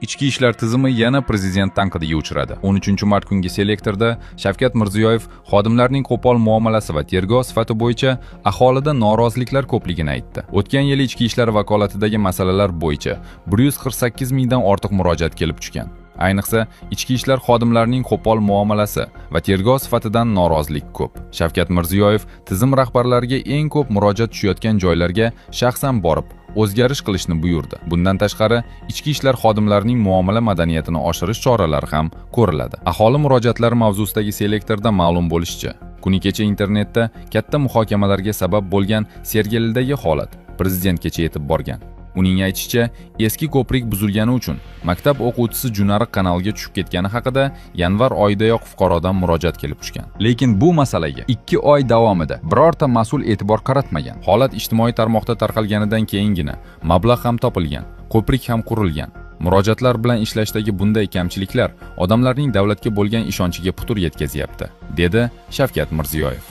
Ichki ishlar tizimi yana prezident tanqidiga uchradi. 13-mart kungi selektorda Shavkat Mirziyoyev xodimlarning qo'pol muomalasi va tergov sifati bo'yicha aholida noroziliklar ko'pligini aytdi. O'tgan yili ichki ishlar vakolatidagi masalalar bo'yicha 148 mingdan ortiq murojaat kelib tushgan. Ayniqsa, ichki ishlar xodimlarining qo'pol muomalasi va tergov sifatidan norozilik ko'p. Shavkat Mirziyoyev tizim rahbarlariga eng ko'p murojaat tushayotgan joylarga shaxsan borib, o'zgarish qilishni buyurdi. Bundan tashqari, ichki ishlar xodimlarining muomala madaniyatini oshirish choralari ham ko'riladi. Aholi murojaatlari mavzusidagi selektorda ma'lum bo'lishicha, kuni kecha internetda katta muhokamalarga sabab bo'lgan Sergelidagi holat prezidentgacha yetib borgan. Uning aytishicha, eski ko'prik buzilgani uchun maktab o'quvchisi Junariq kanalga tushib ketgani haqida yanvar oyidayoq fuqarodan murojaat kelib tushgan. Lekin bu masalaga 2 oy davomida birorta mas'ul e'tibor qaratmagan. Holat ijtimoiy tarmoqda tarqalganidan keyingina mablag' ham topilgan, ko'prik ham qurilgan. Murojaatlar bilan ishlashdagi bunday kamchiliklar odamlarning davlatga bo'lgan ishonchiga putur yetkazyapti, dedi Shavkat Mirziyoyev.